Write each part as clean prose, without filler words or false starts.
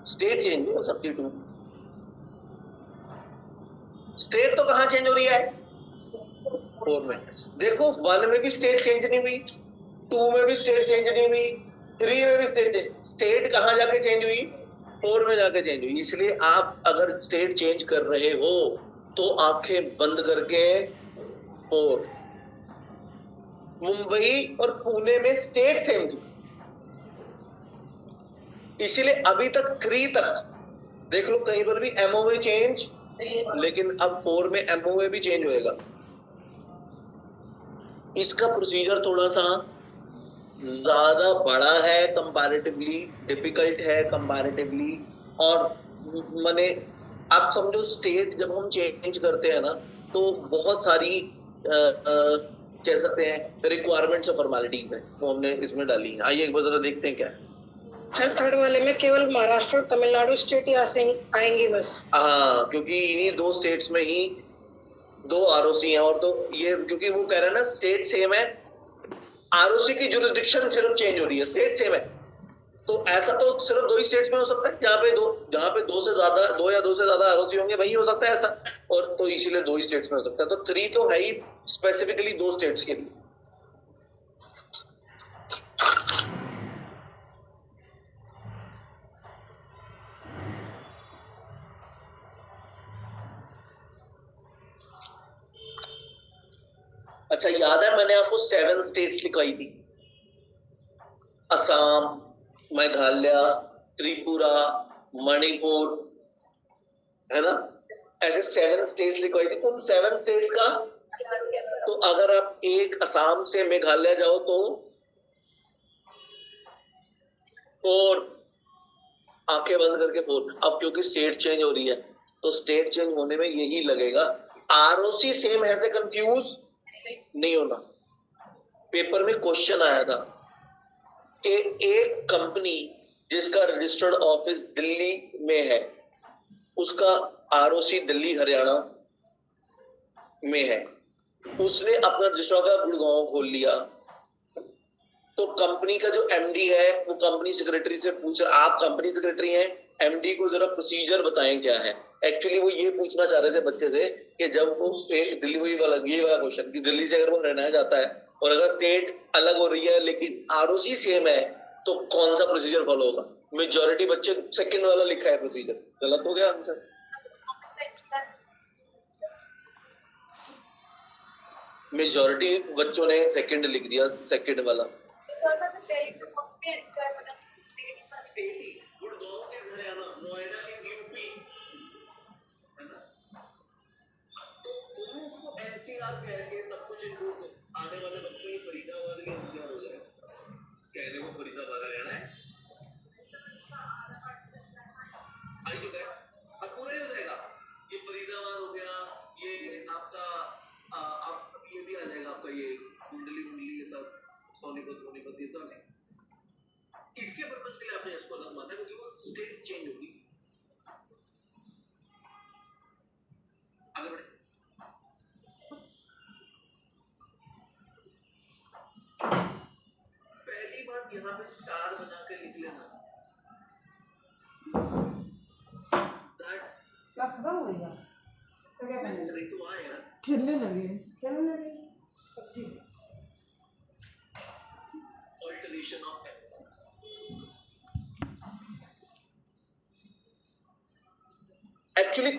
State change हो सकती है। 2 स्टेट तो कहां चेंज हो रही है? 4 में। देखो 1 में भी स्टेट चेंज नहीं हुई, 2 में भी स्टेट चेंज नहीं हुई, 3 में भी स्टेट कहां जाके चेंज हुई? 4 में जाके चेंज हुई। इसलिए आप अगर स्टेट चेंज कर रहे हो तो आंखें बंद करके 4। मुंबई और पुणे में स्टेट सेम थी, इसीलिए अभी तक 3 तक देख लो कहीं पर भी एमओए चेंज, लेकिन अब 4 में एमओए भी चेंज होएगा। इसका प्रोसीजर थोड़ा सा ज्यादा बड़ा है कंपैरेटिवली, डिफिकल्ट है कंपैरेटिवली। और माने आप समझो स्टेट जब हम चेंज करते हैं ना तो बहुत सारी कह सकते हैं रिक्वायरमेंट्स और फॉर्मेलिटीज है वो हमने इसमें डाली है। आइए एक बार जरा देखते हैं क्या है। सर 3rd वाले में केवल महाराष्ट्र और तमिलनाडु स्टेट ही आएंगे बस। हाँ, क्योंकि इन्हीं 2 स्टेट्स में ही 2 आरओसी हैं। और तो ये क्योंकि वो कह रहा है ना स्टेट सेम है, आरओसी की जुरिस्डिक्शन सिर्फ चेंज हो रही है, स्टेट सेम है। तो ऐसा तो सिर्फ 2 ही स्टेट्स में हो सकता है जहाँ पे 2 से ज्यादा 2 या 2 से ज्यादा आरओसी होंगे वही हो सकता है ऐसा। और तो इसीलिए 2 ही स्टेट्स में हो सकता है। तो 3 तो है ही स्पेसिफिकली 2 स्टेट्स के लिए। अच्छा याद है मैंने आपको 7 स्टेट्स लिखवाई थी, असम, मेघालय, त्रिपुरा, मणिपुर, है ना? ऐसे 7 स्टेट्स लिखवाई थी। उन 7 स्टेट्स का तो अगर आप एक असम से मेघालय जाओ तो 4, आंखें बंद करके 4। अब क्योंकि स्टेट चेंज हो रही है तो स्टेट चेंज होने में यही लगेगा। आरओसी सेम है से कंफ्यूज नहीं होना। पेपर में क्वेश्चन आया था कि एक कंपनी जिसका रजिस्टर्ड ऑफिस दिल्ली में है उसका आरओसी दिल्ली हरियाणा में है, उसने अपना रजिस्टर्ड ऑफिस गुड़गांव खोल लिया। तो कंपनी का जो एमडी है वो कंपनी सेक्रेटरी से पूछ रहा, आप कंपनी सेक्रेटरी हैं, एमडी को जरा प्रोसीजर बताएं क्या है। एक्चुअली वो ये पूछना चाह रहे थे बच्चे से कि जब वो एक दिल्ली वाला क्वेश्चन कि दिल्ली से अगर वो रहना जाता है और अगर स्टेट अलग हो रही है लेकिन आरओसी सेम है तो कौन सा प्रोसीजर फॉलो होगा। मेजॉरिटी बच्चे सेकंड वाला लिखा है प्रोसीजर, गलत हो गया आंसर। मेजॉरिटी बच्चों ने सेकंड लिख दिया, सेकंड वाला। सब कुछ आने वाले बच्चों ये फरीदाबाद के होशियार हो जाए, कहने को फरीदाबाद रहना है आई चुका है, अब पूरा ही हो जाएगा। ये फरीदाबाद हो गया, ये आपका आप ये भी आ जाएगा आपका ये कुंडली ये सब सोनीपत ये सब है। इसके पर्पस के लिए आपने इसको अलग माना क्योंकि वो स्टेट चेंज होगी। आगे बढ़े। पहली बात यहाँ पे स्टार बना के लिख लेना। क्लास खत्म हो गया तो क्या करना? तो आए यार खेलने लगे पबजी। ऑल्टरेशन ऑफ एक्चुअली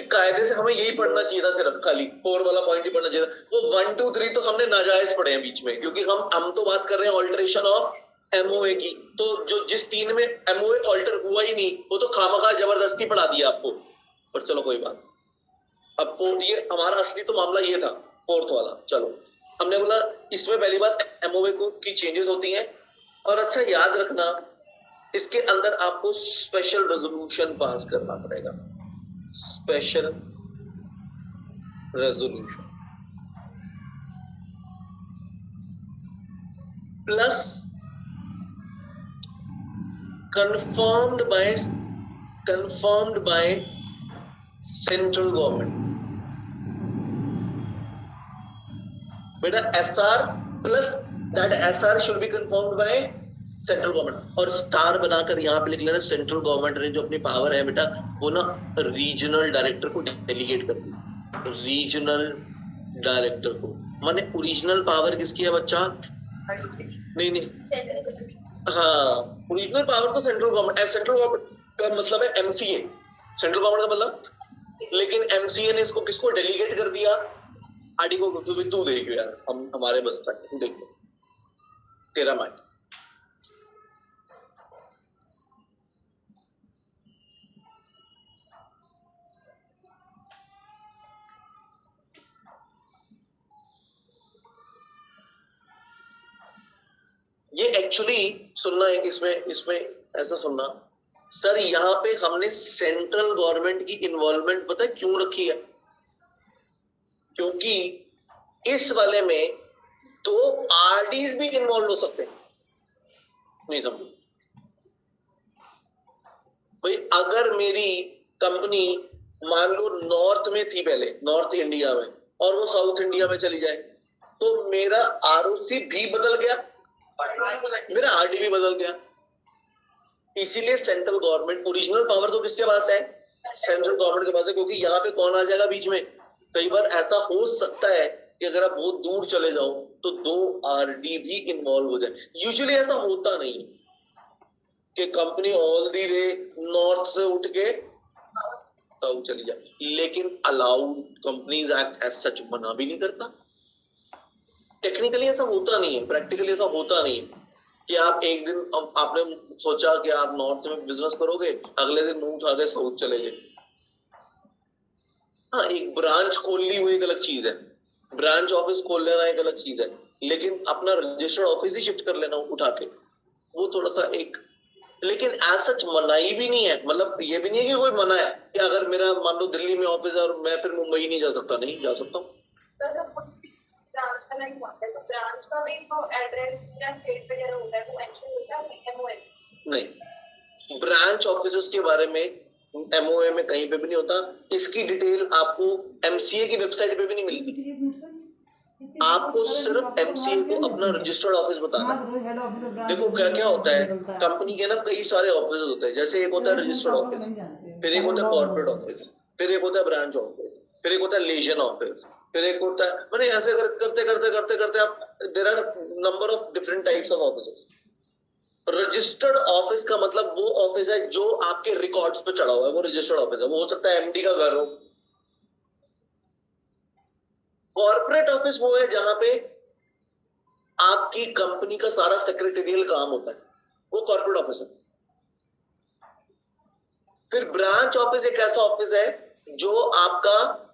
कायदे से हमें यही पढ़ना चाहिए था, सिर्फ खाली 4 वाला पॉइंट ही पढ़ना चाहिए था। वो 1 2 3 तो हमने नाजायज पढ़े हैं बीच में, क्योंकि हम तो बात कर रहे हैं ऑल्टरेशन ऑफ एमओए की। तो जो जिस 3 में एमओए ऑल्टर हुआ ही नहीं वो तो खामखा जबरदस्ती पढ़ा दिया आपको, पर चलो कोई बात। अब 4 ये हमारा असली तो मामला ये था 4th वाला। चलो हमने बोला इसमें पहली बात एमओए को की चेंजेस होती हैं। और अच्छा याद रखना इसके अंदर आपको स्पेशल रेजोल्यूशन पास करना पड़ेगा, special resolution plus confirmed by central government। बेटा SR plus that SR should be confirmed by central government, और स्टार बनाकर यहाँ पे लिख लेना सेंट्रल गवर्नमेंट ने जो अपनी पावर है बेटा वो ना रीजनल डायरेक्टर को डेलीगेट कर दी, रीजनल डायरेक्टर को। माने ओरिजिनल पावर किसकी है बच्चा? नहीं नहीं, हाँ ओरिजिनल पावर तो सेंट्रल गवर्नमेंट, सेंट्रल गवर्नमेंट का मतलब है एमसीए, सेंट्रल गवर्नमेंट का मतलब। लेकिन एमसीए ने इसको किसको डेलीगेट कर दिया? आरडी को। तू देख यार, हम हमारे बस तक, तू देख तेरा माइंड। ये एक्चुअली सुनना है, इसमें इसमें ऐसा सुनना सर, यहाँ पे हमने सेंट्रल गवर्नमेंट की इन्वॉल्वमेंट पता है क्यों रखी है? क्योंकि इस वाले में तो आरडीज भी इन्वॉल्व हो सकते हैं। नहीं समझ भाई, अगर मेरी कंपनी मान लो नॉर्थ में थी पहले, नॉर्थ इंडिया में, और वो साउथ इंडिया में चली जाए, तो मेरा आरओसी भी बदल गया, मेरा आरडी भी बदल गया। इसीलिए सेंट्रल गवर्नमेंट, ओरिजिनल पावर तो किसके पास है? सेंट्रल गवर्नमेंट के पास है। क्योंकि यहाँ पे कौन आ जाएगा बीच में? कई बार ऐसा हो सकता है कि अगर आप बहुत दूर चले जाओ तो 2 आरडी भी इन्वॉल्व हो जाए। यूजुअली ऐसा होता नहीं कि company all the way north से उठ के साउथ चली जाए, लेकिन allowed companies act as such मना भी नहीं करता। टेक्निकली ऐसा होता नहीं है, प्रैक्टिकली ऐसा होता नहीं है कि आप एक दिन आपने सोचा कि आप नॉर्थ में बिजनेस करोगे, अगले दिन मुंह उठा के साउथ चले गए। हाँ, एक ब्रांच खोलनी हुई एक अलग चीज है, ब्रांच ऑफिस खोल लेना एक अलग चीज है, लेकिन अपना रजिस्टर्ड ऑफिस ही शिफ्ट कर लेना उठा के, वो थोड़ा सा एक, लेकिन एज सच मनाही भी नहीं है। मतलब ये भी नहीं है कि कोई मना है कि अगर मेरा मान लो दिल्ली में ऑफिस है और मैं फिर मुंबई नहीं जा सकता, नहीं जा सकता हूँ। ब्रांच का भी तो एड्रेस या स्टेट वगैरह होता है, वो मेंशन होता है एमओए? नहीं, ब्रांच ऑफिसेस के बारे में एमओए में कहीं पे भी नहीं होता। इसकी डिटेल आपको एमसीए की वेबसाइट पे भी नहीं मिलेगी। आपको सिर्फ एमसीए को अपना रजिस्टर्ड ऑफिस बताना। देखो क्या क्या होता है कंपनी के ना, कई सारे ऑफिस होते हैं। जैसे एक होता है रजिस्टर्ड ऑफिस, फिर एक होता है कॉर्पोरेट ऑफिस, फिर एक होता है ब्रांच ऑफिस, फिर एक होता है लेजन ऑफिस, फिर एक होता है, मैंने ऐसे करते करते करते करते आप, there are number of different types of offices. Registered office का मतलब वो ऑफिस है जो आपके रिकॉर्ड्स पे चढ़ा हुआ है, वो रजिस्टर्ड ऑफिस है। वो हो सकता है एमडी का घर हो। कॉर्पोरेट ऑफिस वो है जहां पे आपकी कंपनी का सारा सेक्रेटरियल काम होता है, वो कॉर्पोरेट ऑफिस है। फिर ब्रांच ऑफिस एक ऐसा ऑफिस है जो आपका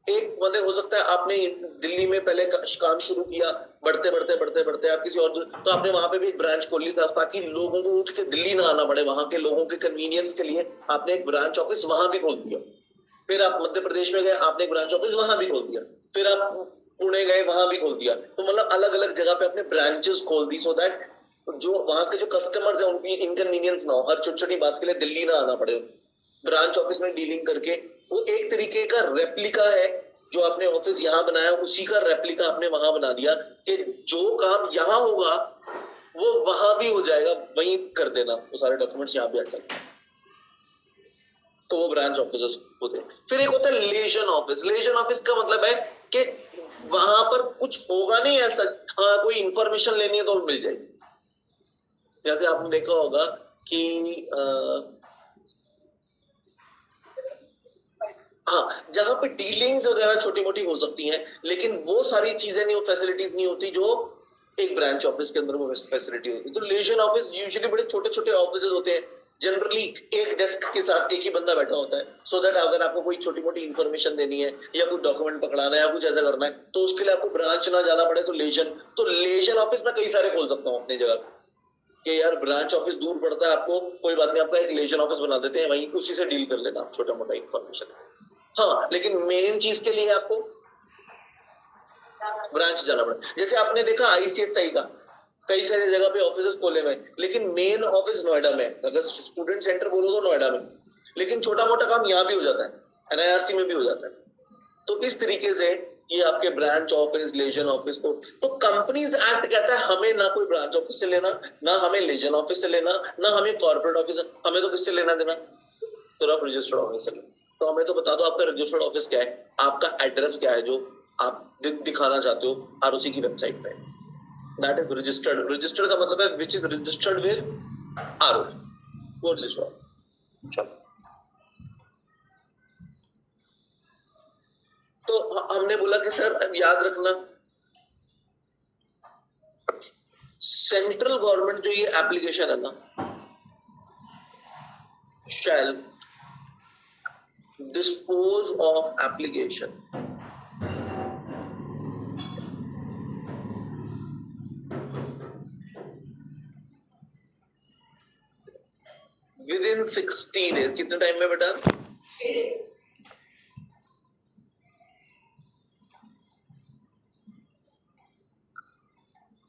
एक, मतलब हो सकता है आपने दिल्ली में पहले काम शुरू किया, बढ़ते बढ़ते बढ़ते बढ़ते आप किसी और, तो आपने वहां पे भी एक ब्रांच खोल ली था ताकि लोगों को उठ के दिल्ली ना आना पड़े, वहां के लोगों के कन्वीनियंस के लिए आपने एक ब्रांच ऑफिस वहां भी खोल दिया। फिर आप मध्य प्रदेश में गए, आपने एक ब्रांच ऑफिस वहां भी खोल दिया। फिर आप पुणे गए, वहां भी खोल दिया। तो मतलब अलग अलग जगह पे अपने ब्रांचेस खोल दी, सो दैट जो वहां के जो कस्टमर्स है उनकी इनकन्वीनियंस ना हो, हर छोटी छोटी बात के लिए दिल्ली ना आना पड़े। ब्रांच ऑफिस में डीलिंग करके वो एक तरीके का रेप्लिका है, जो आपने ऑफिस यहाँ बनाया उसी का रेप्लिका आपने वहां बना दिया कि जो काम यहाँ होगा वो वहां भी हो जाएगा, वहीं कर देना, वो सारे डॉक्यूमेंट्स यहाँ भी आ जाएंगे। तो वो ब्रांच ऑफिस होते हैं। फिर एक होता है लेजन ऑफिस। लेजन ऑफिस का मतलब है कि वहां पर कुछ होगा नहीं ऐसा, हाँ कोई इंफॉर्मेशन लेनी है तो मिल जाएगी। जैसे आपने देखा होगा कि हाँ, जहां पे डीलिंग्स वगैरह छोटी मोटी हो सकती हैं, लेकिन वो सारी चीजें नहीं, वो फैसिलिटीज नहीं होती जो एक ब्रांच ऑफिस के अंदर वो फैसिलिटी होती है। तो लेजन ऑफिस यूजुअली बड़े छोटे छोटे ऑफिस होते हैं, जनरली एक डेस्क के साथ एक ही बंदा बैठा होता है, सो दैट अगर आपको कोई छोटी मोटी इन्फॉर्मेशन देनी है या कोई डॉक्यूमेंट पकड़ाना है या कुछ ऐसा करना है तो उसके लिए आपको ब्रांच ना जाना पड़े। तो लेजन ऑफिस में कई सारे खोल सकता हूँ अपनी जगह कि यार ब्रांच ऑफिस दूर पड़ता है आपको, कोई बात नहीं, आपका एक लेजन ऑफिस बना देते हैं, वहीं उसी से डील कर लेना छोटा मोटा इन्फॉर्मेशन। हाँ, लेकिन मेन चीज के लिए आपको ब्रांच जाना पड़े। जैसे आपने देखा आईसीएसआई का कई सारी जगह पे ऑफिस खोले हुए, लेकिन मेन ऑफिस नोएडा में। अगर स्टूडेंट सेंटर बोलो तो नोएडा में, लेकिन छोटा मोटा काम यहाँ भी हो जाता है, एनआईआरसी में भी हो जाता है। तो इस तरीके से ये आपके ब्रांच ऑफिस, लेजन ऑफिस को। तो कंपनीज एक्ट कहता है हमें ना कोई ब्रांच ऑफिस से लेना, ना हमें लेजन ऑफिस से लेना, ना हमें कॉर्पोरेट ऑफिस, हमें तो किससे लेना देना, सिर्फ रजिस्टर्ड ऑफिस से लेना। तो हमें तो बता दो आपका रजिस्टर्ड ऑफिस क्या है, आपका एड्रेस क्या है जो आप दिखाना चाहते हो आरओसी की वेबसाइट पे। That is registered. रजिस्टर्ड का मतलब है which is registered with ROC, वो रजिस्टर्ड। चलो, तो हमने बोला कि सर अब याद रखना, सेंट्रल गवर्नमेंट जो ये एप्लीकेशन है ना, shall dispose of application within 60 days. कितने टाइम में बेटा? 3 days.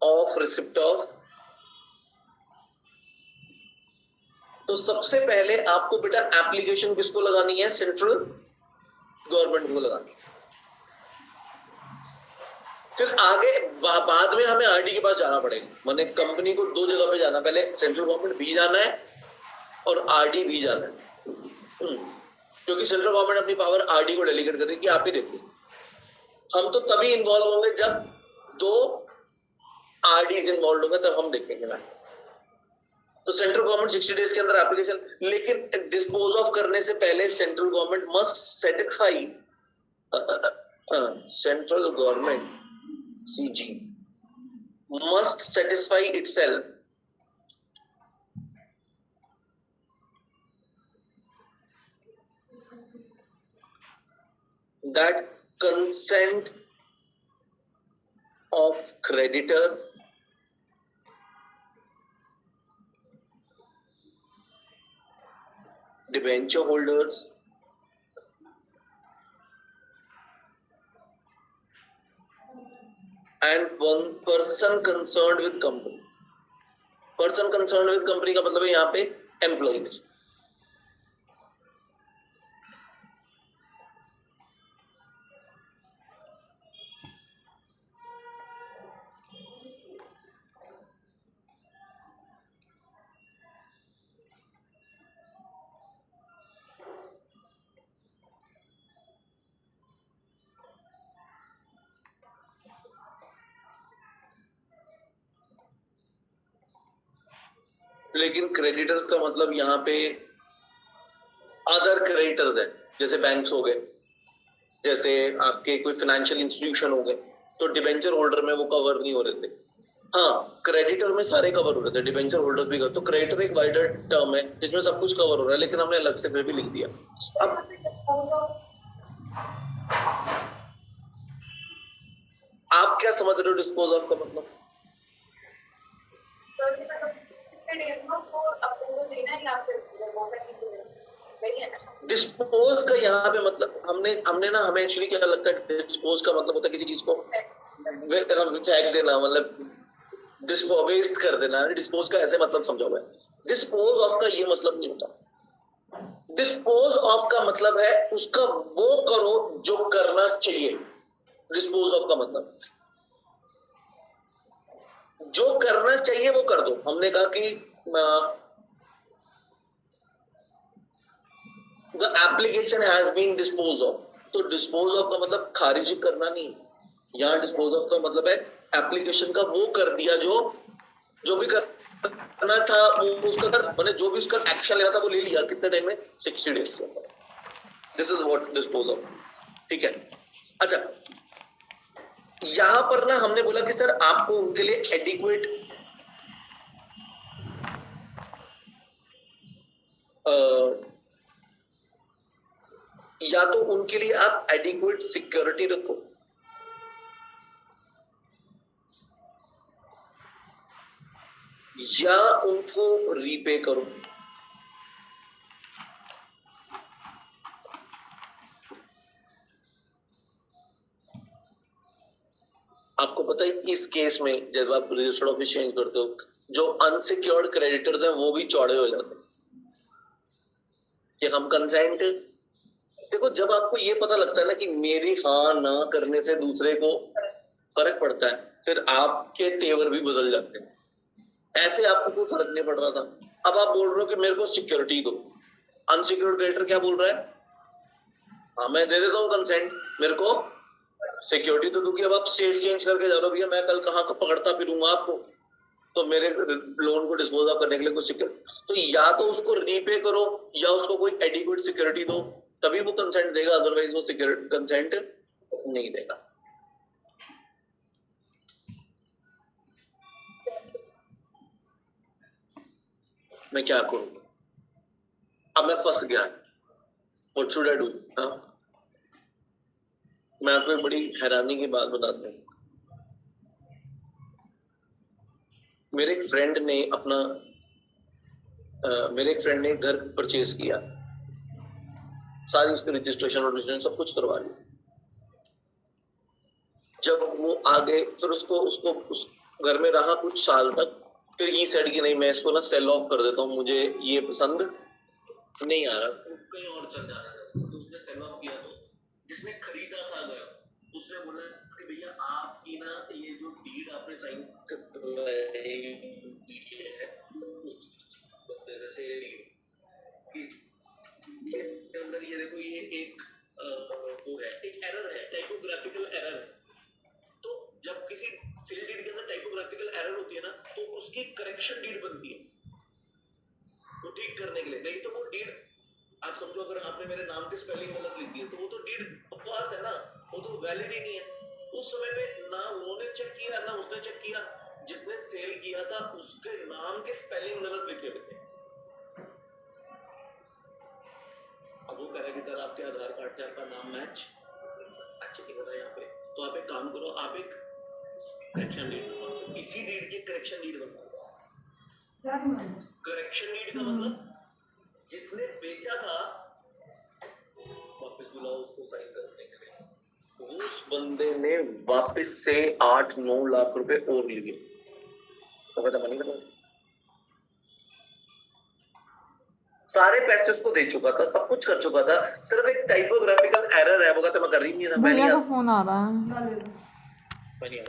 Of receipt of. तो सबसे पहले आपको बेटा एप्लीकेशन किसको लगानी है? सेंट्रल गवर्नमेंट को लगानी है। फिर आगे बाद में हमें आरडी के पास जाना पड़ेगा, माने कंपनी को दो जगह पे जाना, पहले सेंट्रल गवर्नमेंट भी जाना है और आरडी भी जाना है। क्योंकि सेंट्रल गवर्नमेंट अपनी पावर आरडी को डेलीगेट कर रही है कि आप ही देखिए। हम तो तभी इन्वॉल्व होंगे जब दो आरडीज इन्वॉल्व होंगे, तब हम देखेंगे ना। तो सेंट्रल गवर्नमेंट 60 डेज के अंदर एप्लीकेशन, लेकिन डिस्पोज ऑफ करने से पहले central government must satisfy, central government CG must satisfy itself that consent of creditors debenture holders and one person concerned with company। person concerned with company का मतलब है यहाँ पे employees। लेकिन क्रेडिटर्स का मतलब यहाँ पे अदर क्रेडिटर्स है, जैसे बैंक्स हो गए, जैसे आपके कोई फाइनेंशियल इंस्टीट्यूशन हो गए, तो डिबेंचर होल्डर में वो कवर नहीं हो रहे थे। हाँ, क्रेडिटर में सारे कवर हो रहे थे, डिबेंचर होल्डर्स भी कवर। तो क्रेडिटर एक वाइडर टर्म है जिसमें सब कुछ कवर हो रहा है, लेकिन हमने अलग से फिर भी लिख दिया। अब आप क्या समझ रहे हो डिस्पोज ऑफ का मतलब? डिस्पोज का यहाँ पे मतलब हमने ना, हमें एक्चुअली क्या लगता है डिस्पोज का मतलब होता है किसी चीज को फेंक देना, मतलब वेस्ट कर देना। डिस्पोज का ऐसे मतलब समझा हुआ है। डिस्पोज ऑफ का ये मतलब नहीं होता। डिस्पोज ऑफ का मतलब है उसका वो करो जो करना चाहिए। डिस्पोज ऑफ का मतलब जो करना चाहिए वो कर दो। हमने कहा कि the application has been disposed of, तो डिस्पोज ऑफ का मतलब खारिज करना नहीं। यहाँ डिस्पोज ऑफ का मतलब है एप्लीकेशन का वो कर दिया जो भी करना था वो उसका कर, मैंने जो भी उसका एक्शन लेना था वो ले लिया। कितने टाइम में? 60 डेज के अंदर। This is what dispose of. ठीक है। अच्छा, यहां पर ना हमने बोला कि सर आपको उनके लिए एडिक्वेट या तो उनके लिए आप एडिक्वेट सिक्योरिटी रखो, या उनको रीपे करो। आपको पता है इस केस में जब आप रजिस्टर्ड ऑफिस चेंज करते हो, जो अनसिक्योर्ड क्रेडिटर्स हैं वो भी चौड़े हो जाते हैं कि हम कंसेंट देखो जब आपको ये पता लगता है ना कि मेरी हाँ ना करने से दूसरे को फर्क पड़ता है, फिर आपके तेवर भी बदल जाते हैं। ऐसे आपको कोई फर्क नहीं पड़ रहा था, अब आप बोल रहे हो कि मेरे को सिक्योरिटी दो। अनसिक्योर्ड क्रेडिटर क्या बोल रहा है? हाँ मैं दे देता हूँ कंसेंट, मेरे को सिक्योरिटी तो दूंगी। अब आप स्टेट चेंज करके जा रहे हो, भैया मैं कल कहाँ को पकड़ता फिरूंगा आपको, तो मेरे लोन को डिस्पोज ऑफ करने के लिए कुछ सिक्योरिटी, तो या तो उसको रीपे करो या उसको कोई एडिक्वेट सिक्योरिटी दो, तभी वो कंसेंट देगा, अदरवाइज वो सिक्योरिटी कंसेंट नहीं देगा। मैं क्या करूं? अब मैं फंस गया, व्हाट शुड आई डू? मैं आपको एक बड़ी हैरानी की बात बताता हूँ। मेरे एक फ्रेंड ने अपना मेरे एक फ्रेंड ने घर परचेज किया, सारी उसकी रजिस्ट्रेशन और सब कुछ करवा लिया। जब वो आगे फिर उसको उसको उस घर में रहा कुछ साल तक, फिर ये सेड कि नहीं मैं इसको ना सेल ऑफ कर देता हूँ, मुझे ये पसंद नहीं आ रहा, तो कहीं और चल जाना है। तो उसने सेल ऑफ किया, तो जिसने खरीदा था घर, उसने बोला कि भैया आपकी ना ये जो डीड आपने साइन जैसे अंदर ये देखो, ये एक वो है, एक एरर है, टाइपोग्राफिकल एरर है। तो जब किसी सेल डीड के अंदर टाइपोग्राफिकल एरर होती है ना, तो उसकी करेक्शन डीड बनती है वो ठीक करने के लिए। नहीं तो वो डीड आप समझो, अगर आपने मेरे नाम की स्पेलिंग गलत लिख दी है, तो वो तो डीड बकवास है ना, वो तो वैलिड ही नहीं है। उस समय में ना उन्होंने चेक किया ना उसने चेक किया, जिसने सेल किया था उसके नाम के स्पेलिंग गलत लिखे हुए थे। अब वो कह रहा है कि सर आपके आधार कार्ड से आपका नाम मैच अच्छा नहीं होता यहाँ पे, तो आप एक काम करो, आप एक करेक्शन डीड बनवाओ, इसी डीड के करेक्शन डीड बनवाओ। करेक्शन डीड का मतलब जिसने बेचा था वापस बुलाओ उसको साइन करने के लिए। उस बंदे ने वापस से 8-9 लाख रुपए और लिए, तो पता मनी करो, सारे पैसे उसको दे चुका था, सब कुछ कर चुका था, सिर्फ एक टाइपोग्राफिकल एरर है, वो कहता मैं कर रही नहीं ना, भैया का फोन आ रहा है। मैं नहीं